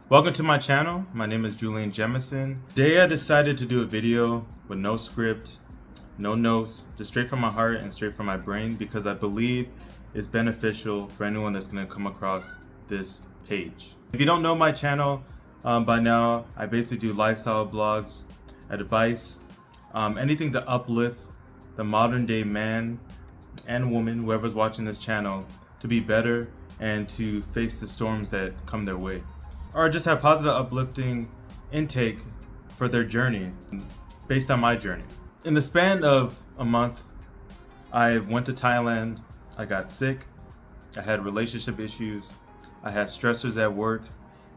Welcome to my channel. My name is Julian Jemison. Today I decided to do a video with no script, no notes, just straight from my heart and straight from my brain because I believe it's beneficial for anyone that's going to come across this page. If you don't know my channel by now, I basically do lifestyle blogs, advice, anything to uplift the modern day man and woman, whoever's watching this channel, to be better and to face the storms that come their way. Or just have positive, uplifting intake for their journey based on my journey. In the span of a month, I went to Thailand, I got sick, I had relationship issues, I had stressors at work,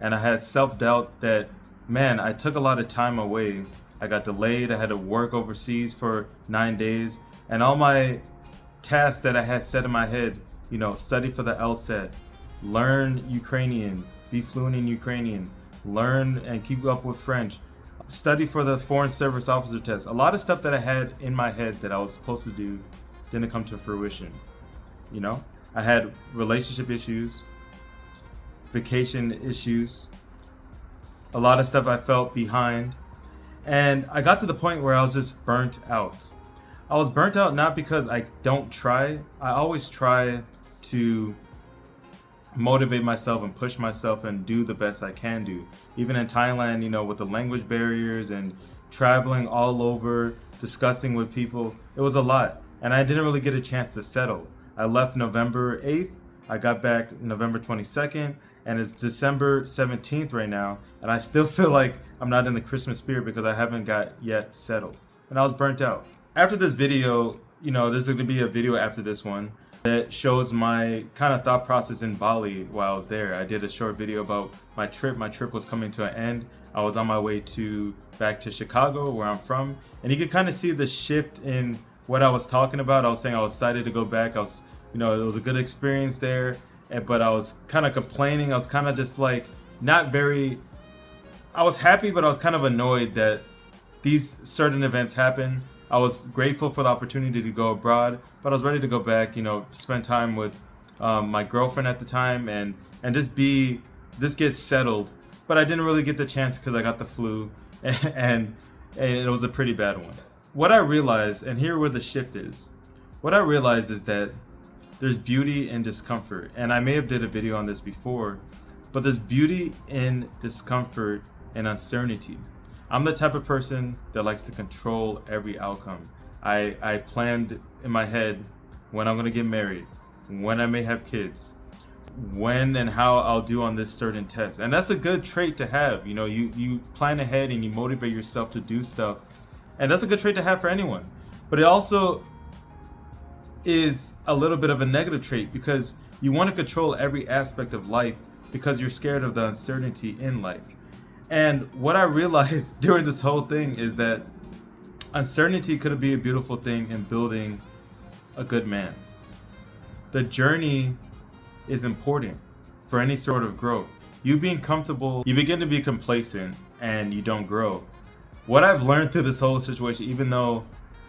and I had self-doubt that, man, I took a lot of time away. I got delayed, I had to work overseas for 9 days, and all my tasks that I had set in my head, study for the LSAT, learn Ukrainian, be fluent in Ukrainian, learn and keep up with French, study for the Foreign Service Officer test. A lot of stuff that I had in my head that I was supposed to do didn't come to fruition. I had relationship issues, vacation issues, a lot of stuff I felt behind. And I got to the point where I was just burnt out. I was burnt out not because I don't try. I always try to motivate myself and push myself and do the best I can do. Even in Thailand, with the language barriers and traveling all over, discussing with people, it was a lot. And I didn't really get a chance to settle. I left November 8th. I got back November 22nd. And it's December 17th right now. And I still feel like I'm not in the Christmas spirit because I haven't got yet settled. And I was burnt out. After this video, there's going to be a video after this one that shows my kind of thought process in Bali while I was there. I did a short video about my trip. My trip was coming to an end. I was on my way back to Chicago, where I'm from. And you could kind of see the shift in what I was talking about. I was saying I was excited to go back. It was a good experience there. But I was kind of complaining. I was kind of just like, I was happy, but I was kind of annoyed that these certain events happen. I was grateful for the opportunity to go abroad, but I was ready to go back, spend time with my girlfriend at the time and just get settled. But I didn't really get the chance because I got the flu and it was a pretty bad one. What I realized, and here where the shift is, what I realized is that there's beauty in discomfort. And I may have did a video on this before, but there's beauty in discomfort and uncertainty. I'm the type of person that likes to control every outcome. I planned in my head when I'm gonna get married, when I may have kids, when and how I'll do on this certain test. And that's a good trait to have. You plan ahead and you motivate yourself to do stuff. And that's a good trait to have for anyone. But it also is a little bit of a negative trait because you want to control every aspect of life because you're scared of the uncertainty in life. And what I realized during this whole thing is that uncertainty could be a beautiful thing in building a good man. The journey is important for any sort of growth. You being comfortable, you begin to be complacent and you don't grow. What I've learned through this whole situation, even though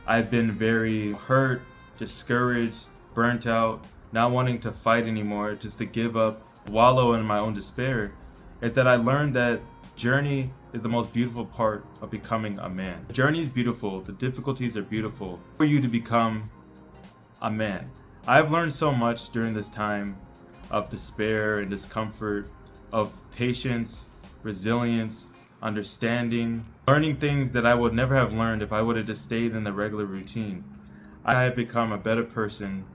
I've been very hurt, discouraged, burnt out, not wanting to fight anymore, just to give up, wallow in my own despair, is that I learned that journey is the most beautiful part of becoming a man. The journey is beautiful, the difficulties are beautiful for you to become a man. I've learned so much during this time of despair and discomfort, of patience, resilience, understanding, learning things that I would never have learned if I would have just stayed in the regular routine. I have become a better person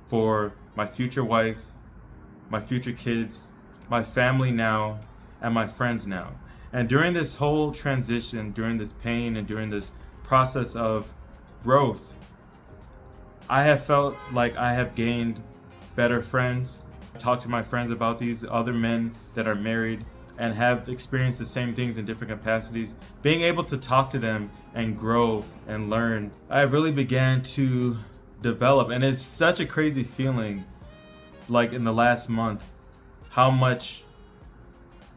for my future wife, my future kids, my family now, and my friends now. And during this whole transition, during this pain and during this process of growth, I have felt like I have gained better friends. I talk to my friends about these other men that are married and have experienced the same things in different capacities. Being able to talk to them and grow and learn, I really began to develop. And it's such a crazy feeling, like in the last month, how much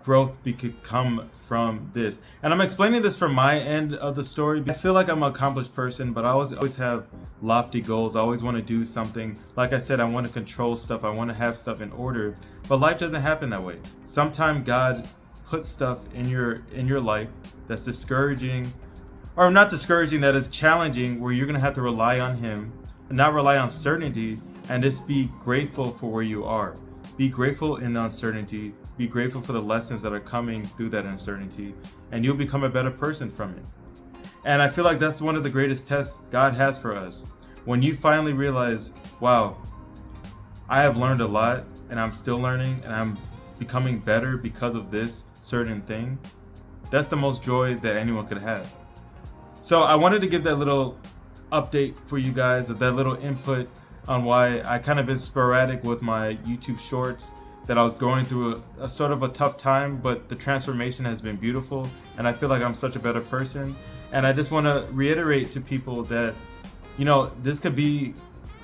growth could come from this. And I'm explaining this from my end of the story. I feel like I'm an accomplished person, but I always have lofty goals. I always want to do something. Like I said, I want to control stuff. I want to have stuff in order. But life doesn't happen that way. Sometimes God put stuff in your life that's discouraging, or not discouraging, that is challenging, where you're gonna have to rely on Him and not rely on certainty, and just be grateful for where you are. Be grateful in the uncertainty. Be grateful for the lessons that are coming through that uncertainty, and you'll become a better person from it. And I feel like that's one of the greatest tests God has for us. When you finally realize, wow, I have learned a lot, and I'm still learning, and I'm becoming better because of this certain thing. That's the most joy that anyone could have. So I wanted to give that little update for you guys, that little input on why I kind of been sporadic with my YouTube shorts, that I was going through a sort of a tough time, but the transformation has been beautiful, and I feel like I'm such a better person. And I just want to reiterate to people that, you know, this could be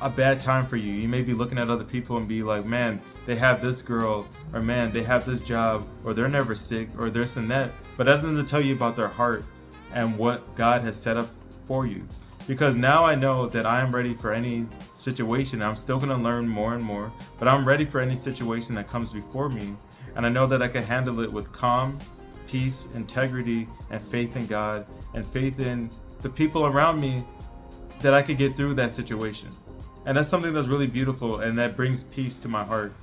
a bad time for you. You may be looking at other people and be like, man, they have this girl, or man, they have this job, or they're never sick, or this and that. But other than to tell you about their heart and what God has set up for you. Because now I know that I am ready for any situation. I'm still going to learn more and more, but I'm ready for any situation that comes before me. And I know that I can handle it with calm, peace, integrity, and faith in God, and faith in the people around me, that I could get through that situation. And that's something that's really beautiful, and that brings peace to my heart,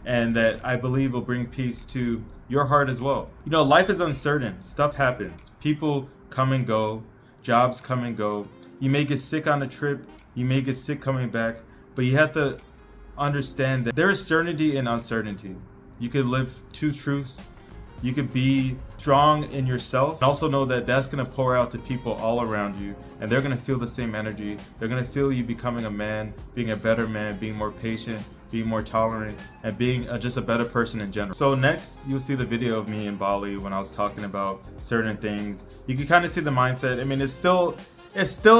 and that I believe will bring peace to your heart as well. You know, life is uncertain. Stuff happens. People come and go. Jobs come and go. You may get sick on a trip. You may get sick coming back. But you have to understand that there is certainty in uncertainty. You could live two truths. You could be strong in yourself. Also know that that's going to pour out to people all around you, and they're going to feel the same energy. They're going to feel you becoming a man, being a better man, being more patient, being more tolerant, and being just a better person in general. So next, you'll see the video of me in Bali when I was talking about certain things. You can kind of see the mindset. I mean, it's still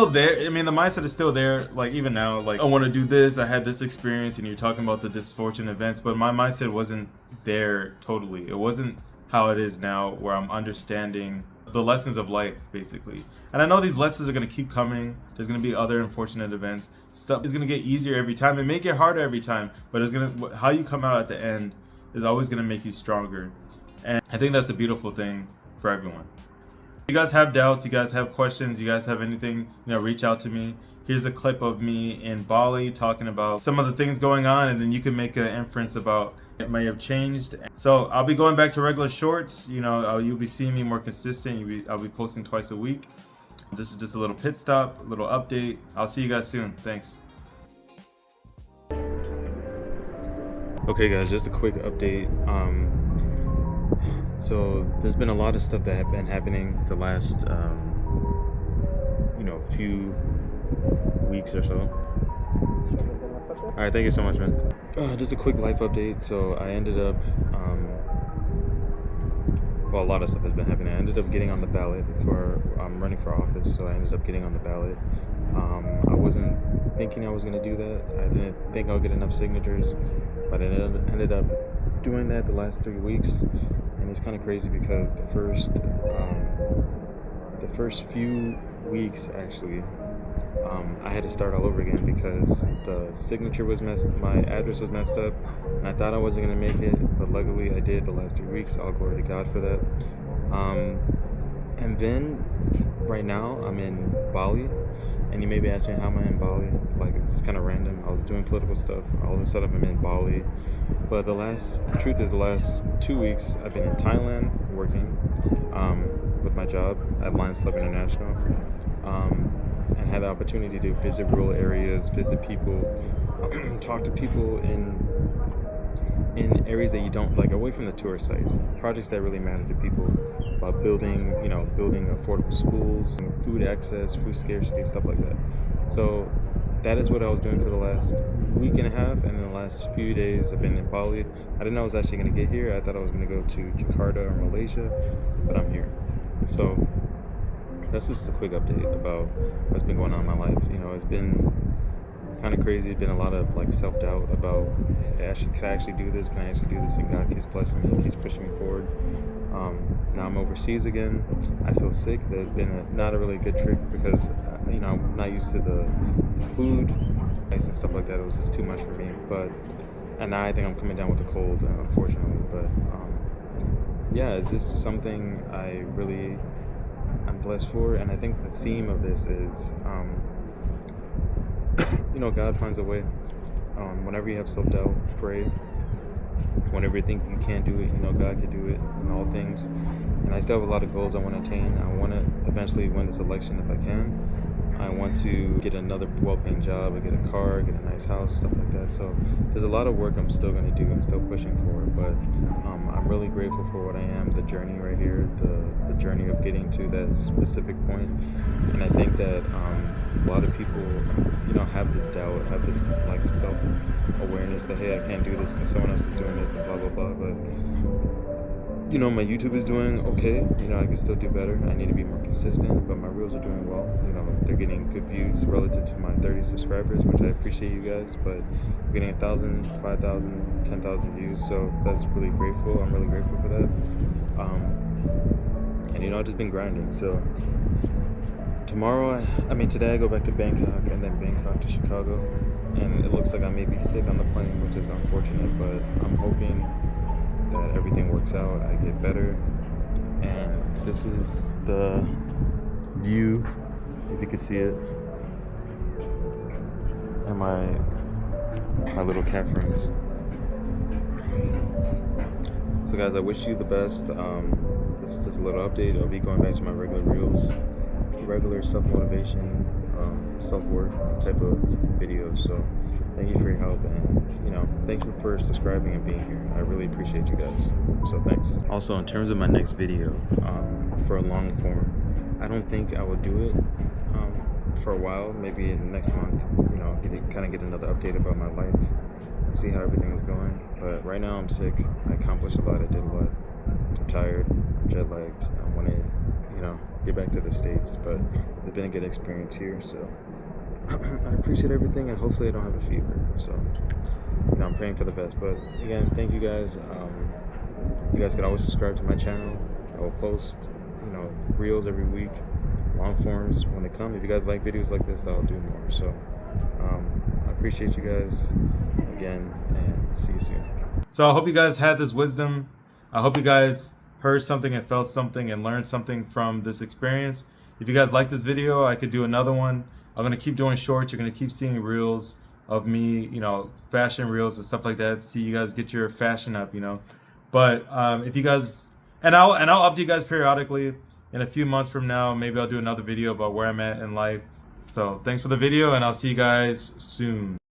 there. I mean, the mindset is still there. Like even now, like I want to do this. I had this experience, and you're talking about the dysfortunate events, but my mindset wasn't there totally. It wasn't how it is now, where I'm understanding the lessons of life, basically. And I know these lessons are going to keep coming. There's going to be other unfortunate events. Stuff is going to get easier every time. It may get harder every time, but it's going to, how you come out at the end is always going to make you stronger. And I think that's a beautiful thing for everyone. If you guys have doubts, you guys have questions, you guys have anything, reach out to me. Here's a clip of me in Bali talking about some of the things going on, and then you can make an inference about it may have changed. So I'll be going back to regular shorts. You'll be seeing me more consistent. I'll be posting twice a week. This is just a little pit stop, a little update. I'll see you guys soon. Thanks. Okay guys, just a quick update. So there's been a lot of stuff that have been happening the last few weeks or so. All right, thank you so much, man. Just a quick life update. So I ended up, a lot of stuff has been happening. I ended up getting on the ballot for running for office. So I ended up getting on the ballot. I wasn't thinking I was going to do that. I didn't think I would get enough signatures, but I ended up doing that the last 3 weeks. And it's kind of crazy because the first few weeks actually, I had to start all over again because the signature was my address was messed up, and I thought I wasn't going to make it, but luckily I did the last 3 weeks. All glory to God for that. And then right now I'm in Bali, and you may be asking me, how am I in Bali? Like, it's kind of random. I was doing political stuff. All of a sudden I'm in Bali. But the truth is the last 2 weeks I've been in Thailand working with my job at Lions Club International, and had the opportunity to visit rural areas, visit people, talk to people in areas that you don't like, away from the tourist sites, projects that really matter to people, about building affordable schools, food access, food scarcity, stuff like that. So that is what I was doing for the last week and a half, and in the last few days I've been in Bali. I didn't know I was actually going to get here. I thought I was going to go to Jakarta or Malaysia, but I'm here. So that's just a quick update about what's been going on in my life. It's been kind of crazy. It's been a lot of self-doubt about, can I actually do this? Can I actually do this? And God keeps blessing me, keeps pushing me forward. Now I'm overseas again. I feel sick. There's been not a really good trip because I'm not used to the food ice and stuff like that. It was just too much for me. And now I think I'm coming down with a cold, unfortunately. But yeah, it's just something I'm blessed for, and I think the theme of this is, God finds a way. Whenever you have self-doubt, pray. Whenever you think you can't do it, God can do it in all things. And I still have a lot of goals I want to attain. I want to eventually win this election if I can. I want to get another well-paying job, I get a car, get a nice house, stuff like that. So there's a lot of work I'm still going to do. I'm still pushing for it, but I'm really grateful for what I am, the journey right here, the journey of getting to that specific point. And I think that a lot of people, have this doubt, have this like self-awareness that, hey, I can't do this because someone else is doing this and blah, blah, blah. But my YouTube is doing okay. I can still do better. I need to be more consistent, but my reels are doing well. They're getting good views relative to my 30 subscribers, which I appreciate you guys, but I'm getting 1,000, 5,000, 10,000 views, so that's really grateful. I'm really grateful for that. And I've just been grinding. So today I go back to Bangkok and then Bangkok to Chicago, and it looks like I may be sick on the plane, which is unfortunate, but I'm hoping that everything works out, I get better. And this is the view, if you can see it, and my little cat friends. So guys, I wish you the best. This is just a little update. I'll be going back to my regular reels, regular self-motivation, self-worth type of videos. So thank you for your help, and thank you for subscribing and being here. I really appreciate you guys, so thanks. Also, in terms of my next video, for a long form, I don't think I will do it for a while, maybe next month, get another update about my life and see how everything is going. But right now I'm sick. I accomplished a lot, I did a lot. I'm tired, I'm jet lagged. I want to get back to the States, but it's been a good experience here, so I appreciate everything, and hopefully I don't have a fever. So I'm praying for the best. But again, thank you guys. You guys can always subscribe to my channel. I will post reels every week, long forms when they come. If you guys like videos like this, I'll do more. So I appreciate you guys again, and see you soon. So I hope you guys had this wisdom. I hope you guys heard something and felt something and learned something from this experience. If you guys like this video, I could do another one. I'm going to keep doing shorts. You're going to keep seeing reels of me, fashion reels and stuff like that. See you guys get your fashion up, But if you guys, and I'll update you guys periodically. In a few months from now, maybe I'll do another video about where I'm at in life. So thanks for the video, and I'll see you guys soon.